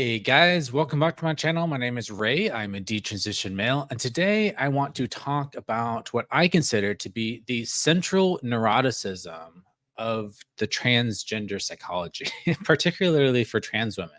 Hey guys, welcome back to my channel. My name is Ray. I'm a detransition male, and today I want to talk about what I consider to be the central neuroticism of the transgender psychology, particularly for trans women.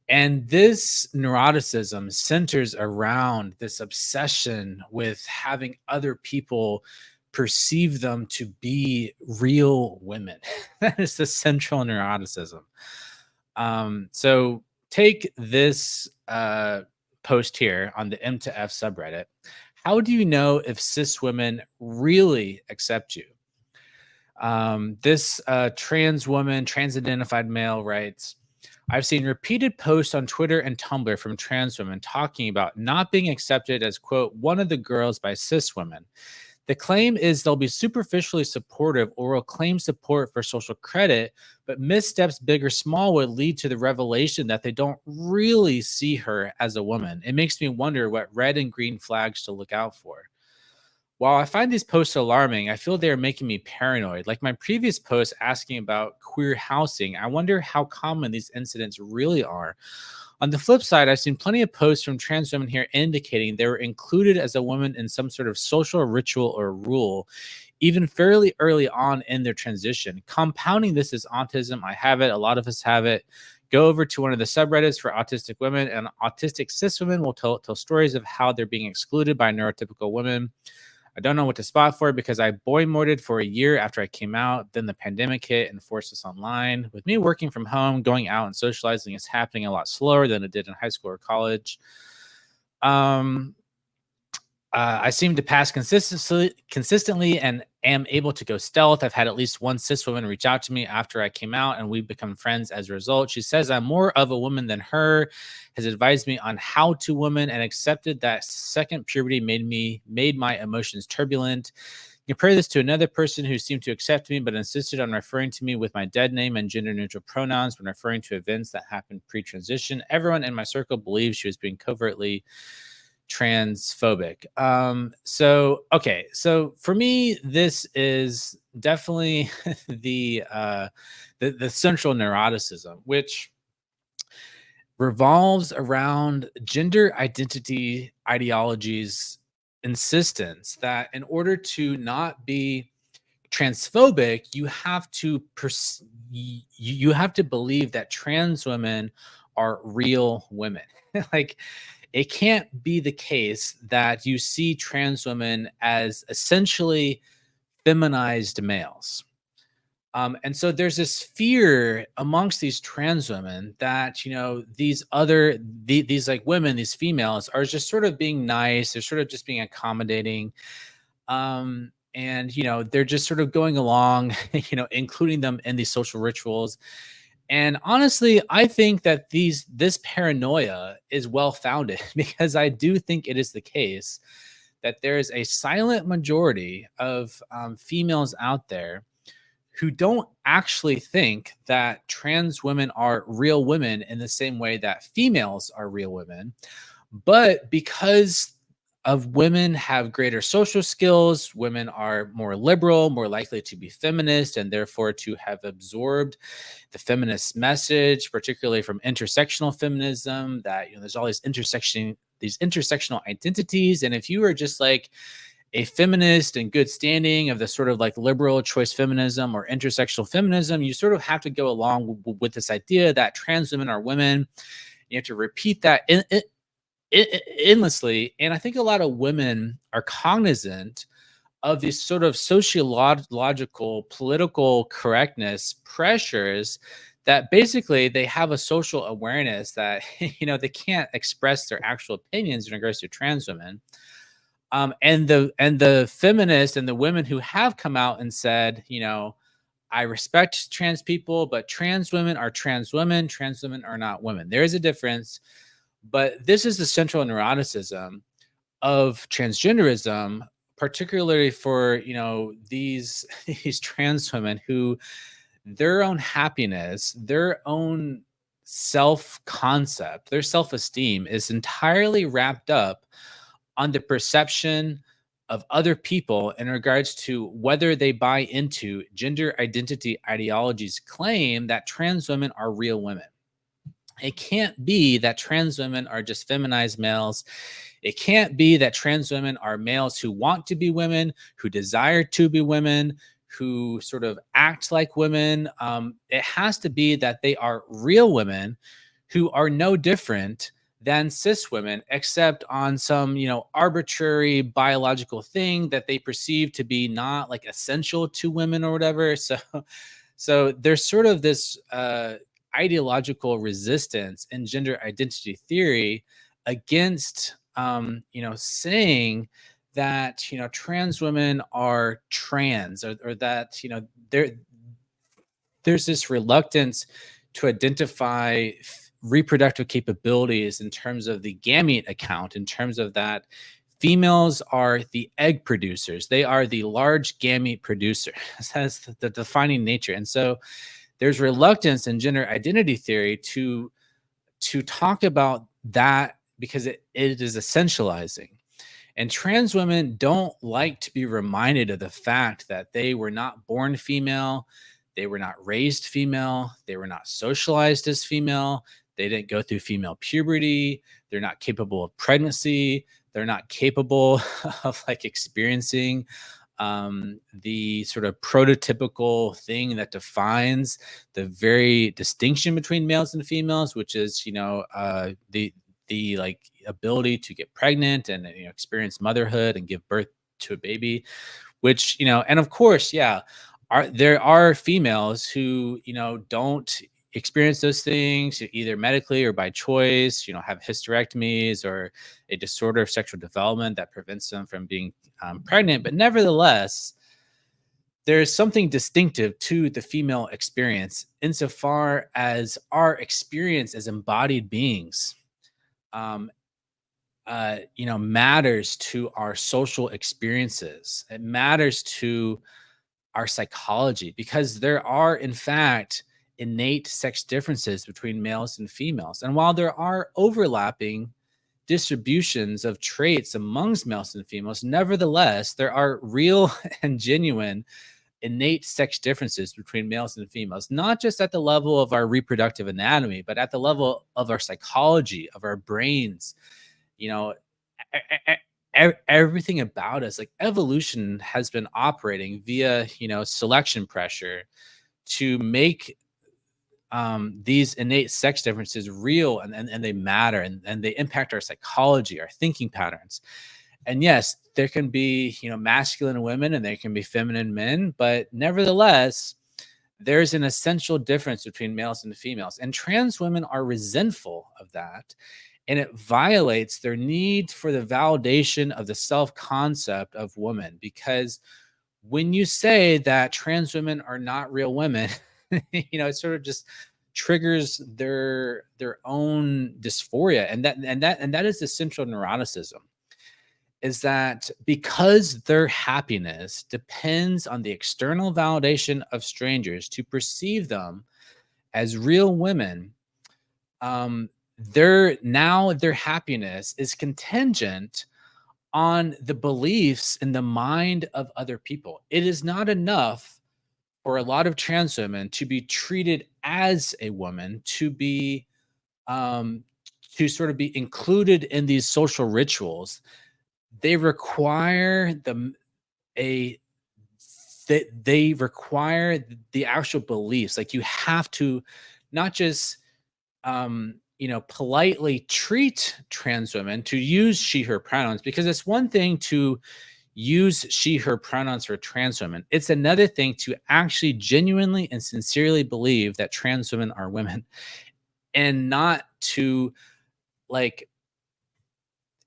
And this neuroticism centers around this obsession with having other people perceive them to be real women. That is the central neuroticism. So take this post here on the M to F subreddit. How do you know if cis women really accept you? This trans woman, trans identified male writes, I've seen repeated posts on Twitter and Tumblr from trans women talking about not being accepted as, quote, one of the girls by cis women. The claim is they'll be superficially supportive or will claim support for social credit, but missteps, big or small, would lead to the revelation that they don't really see her as a woman. It makes me wonder what red and green flags to look out for. While I find these posts alarming, I feel they are making me paranoid. Like my previous post asking about queer housing, I wonder how common these incidents really are. On the flip side, I've seen plenty of posts from trans women here indicating they were included as a woman in some sort of social ritual or rule, even fairly early on in their transition. Compounding this is autism. I have it. A lot of us have it. Go over to one of the subreddits for autistic women, and autistic cis women will tell stories of how they're being excluded by neurotypical women. I don't know what to spot for because I boy moded for a year after I came out. Then the pandemic hit and forced us online. With me working from home, going out and socializing is happening a lot slower than it did in high school or college. Um, I seem to pass consistently and am able to go stealth. I've had at least one cis woman reach out to me after I came out, and we've become friends as a result. She says I'm more of a woman than her, has advised me on how to woman, and accepted that second puberty made my emotions turbulent. Compare this to another person who seemed to accept me, but insisted on referring to me with my dead name and gender neutral pronouns when referring to events that happened pre-transition. Everyone in my circle believes she was being covertly transphobic. So for me, this is definitely the central neuroticism, which revolves around gender identity ideologies insistence that in order to not be transphobic, you have to believe that trans women are real women. Like it can't be the case that you see trans women as essentially feminized males. And so there's this fear amongst these trans women that, these like women, these females are just sort of being nice. They're sort of just being accommodating. And, they're just sort of going along, including them in these social rituals. And honestly, I think that this paranoia is well founded because I do think it is the case that there is a silent majority of females out there who don't actually think that trans women are real women in the same way that females are real women. But because of women have greater social skills, women are more liberal, more likely to be feminist, and therefore to have absorbed the feminist message, particularly from intersectional feminism, that there's all these intersectional identities. And if you are just like a feminist in good standing of the sort of like liberal choice feminism or intersectional feminism, you sort of have to go along with this idea that trans women are women. You have to repeat that endlessly. And I think a lot of women are cognizant of these sort of sociological, political correctness pressures that basically they have a social awareness that, they can't express their actual opinions in regards to trans women. And the feminists and the women who have come out and said, I respect trans people, but trans women are trans women. Trans women are not women. There is a difference, but this is the central neuroticism of transgenderism, particularly for these these trans women who their own happiness, their own self-concept, their self-esteem is entirely wrapped up on the perception of other people in regards to whether they buy into gender identity ideologies claim that trans women are real women. It can't be that trans women are just feminized males. It can't be that trans women are males who want to be women, who desire to be women, who sort of act like women. It has to be that they are real women who are no different than cis women, except on some, arbitrary biological thing that they perceive to be not like essential to women or whatever. So there's sort of this ideological resistance in gender identity theory against, saying that, trans women are trans, or that, there's this reluctance to identify reproductive capabilities in terms of the gamete account, in terms of that females are the egg producers. They are the large gamete producer. That's the defining nature. And so there's reluctance in gender identity theory to talk about that because it is essentializing. And trans women don't like to be reminded of the fact that they were not born female, they were not raised female, they were not socialized as female, they didn't go through female puberty, they're not capable of pregnancy, they're not capable of like experiencing the sort of prototypical thing that defines the very distinction between males and females, which is, the like ability to get pregnant and, experience motherhood and give birth to a baby, which, and of course, yeah, there are females who, don't experience those things either medically or by choice, have hysterectomies or a disorder of sexual development that prevents them from being pregnant. But nevertheless, there is something distinctive to the female experience insofar as our experience as embodied beings, um, matters to our social experiences. It matters to our psychology because there are, in fact, innate sex differences between males and females. And while there are overlapping distributions of traits amongst males and females, nevertheless, there are real and genuine innate sex differences between males and females, not just at the level of our reproductive anatomy, but at the level of our psychology, of our brains, you know, everything about us. Like evolution has been operating via, selection pressure to make these innate sex differences real, and they matter, and they impact our psychology, our thinking patterns. And yes, there can be, masculine women and there can be feminine men, but nevertheless, there's an essential difference between males and females. And trans women are resentful of that. And it violates their need for the validation of the self concept of woman. Because when you say that trans women are not real women, it sort of just triggers their own dysphoria. And that is the central neuroticism, is that because their happiness depends on the external validation of strangers to perceive them as real women, their happiness is contingent on the beliefs in the mind of other people. It is not enough for a lot of trans women to be treated as a woman, um, to sort of be included in these social rituals. They require a they require the actual beliefs. Like you have to not just politely treat trans women to use she her pronouns, because it's one thing to use she her pronouns for trans women. It's another thing to actually genuinely and sincerely believe that trans women are women, and not to like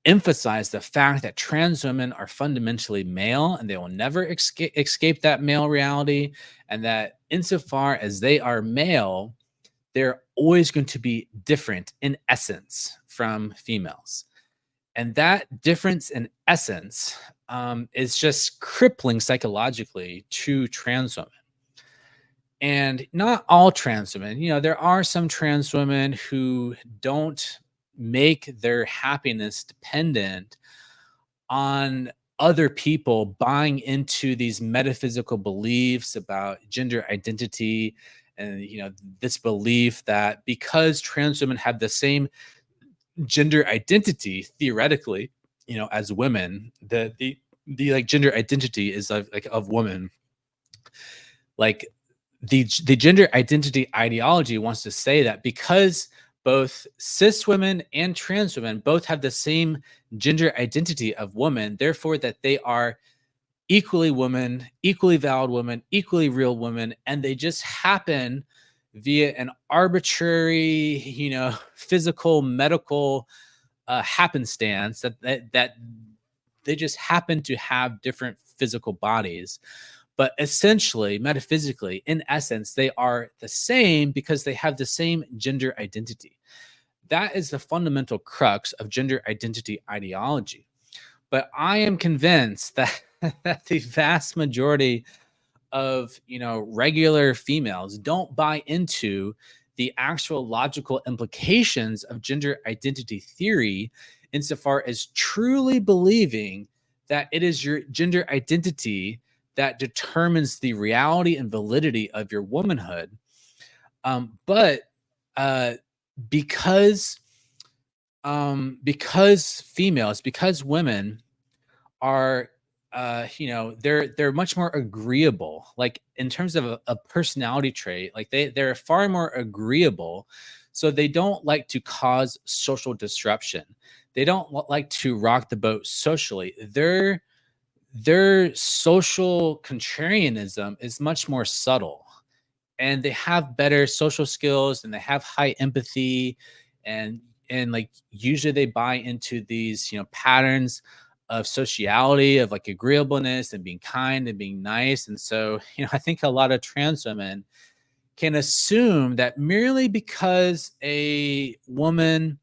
emphasize the fact that trans women are fundamentally male and they will never escape that male reality, and that insofar as they are male, they're always going to be different in essence from females. And that difference in essence is just crippling psychologically to trans women. And not all trans women, there are some trans women who don't make their happiness dependent on other people buying into these metaphysical beliefs about gender identity and this belief that because trans women have the same gender identity theoretically, as women, the like gender identity is like of women, like the gender identity ideology wants to say that because both cis women and trans women both have the same gender identity of woman, therefore that they are equally woman, equally valid woman, equally real woman, and they just happen via an arbitrary, physical, medical happenstance that they just happen to have different physical bodies. But essentially, metaphysically, in essence, they are the same because they have the same gender identity. That is the fundamental crux of gender identity ideology. But I am convinced that, that the vast majority of regular females don't buy into the actual logical implications of gender identity theory, insofar as truly believing that it is your gender identity that determines the reality and validity of your womanhood. But uh, because because women are they're much more agreeable, like in terms of a personality trait, like they're far more agreeable, so they don't like to cause social disruption. They don't like to rock the boat socially. Their social contrarianism is much more subtle, and they have better social skills, and they have high empathy, and like usually they buy into these patterns of sociality, of like agreeableness and being kind and being nice. And so I think a lot of trans women can assume that merely because a woman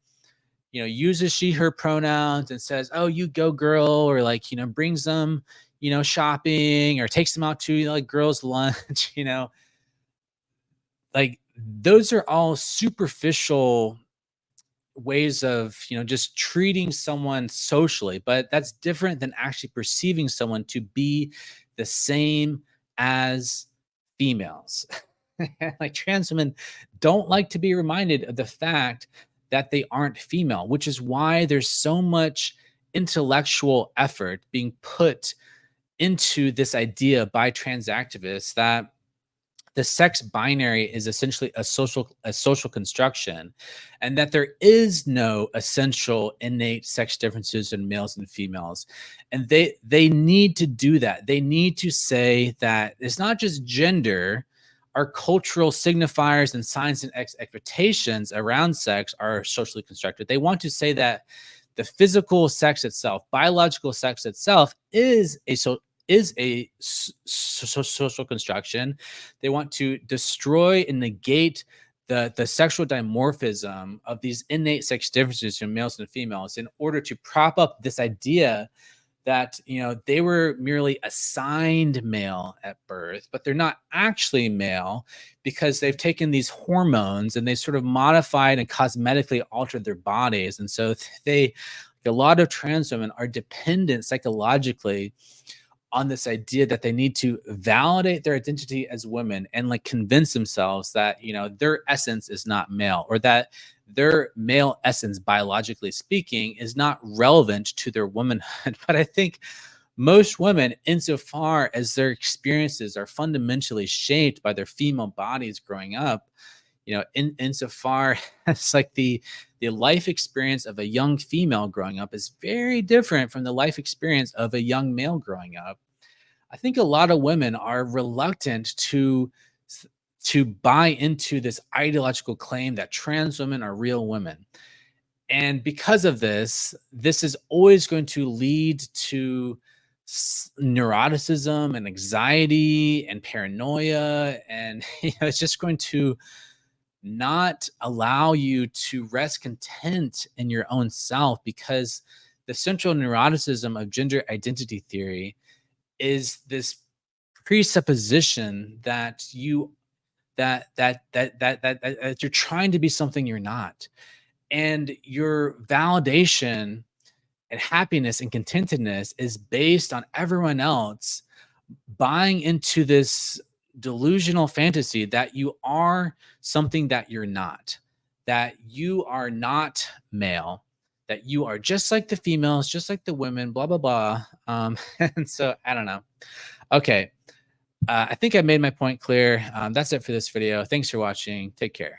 uses she her pronouns and says, "Oh, you go girl," or like brings them shopping, or takes them out to like girls lunch, like those are all superficial ways of just treating someone socially, but that's different than actually perceiving someone to be the same as females. Like trans women don't like to be reminded of the fact that they aren't female, which is why there's so much intellectual effort being put into this idea by trans activists that the sex binary is essentially a social construction, and that there is no essential innate sex differences in males and females. And they need to do that. They need to say that it's not just gender. Our cultural signifiers and signs and expectations around sex are socially constructed. They want to say that the physical sex itself, biological sex itself, is a social construction. They want to destroy and negate the sexual dimorphism of these innate sex differences from males and females, in order to prop up this idea that they were merely assigned male at birth, but they're not actually male, because they've taken these hormones and they sort of modified and cosmetically altered their bodies. And so a lot of trans women are dependent psychologically on this idea that they need to validate their identity as women, and like convince themselves that their essence is not male, or that their male essence, biologically speaking, is not relevant to their womanhood. But I think most women, insofar as their experiences are fundamentally shaped by their female bodies growing up, insofar as like the life experience of a young female growing up is very different from the life experience of a young male growing up. I think a lot of women are reluctant to buy into this ideological claim that trans women are real women. And because of this, this is always going to lead to neuroticism and anxiety and paranoia. And it's just going to not allow you to rest content in your own self, because the central neuroticism of gender identity theory is this presupposition that you're trying to be something you're not, and your validation and happiness and contentedness is based on everyone else buying into this delusional fantasy that you are something that you're not, that you are not male, that you are just like the females, just like the women, blah, blah, blah. And so I don't know. Okay. I think I made my point clear. That's it for this video. Thanks for watching. Take care.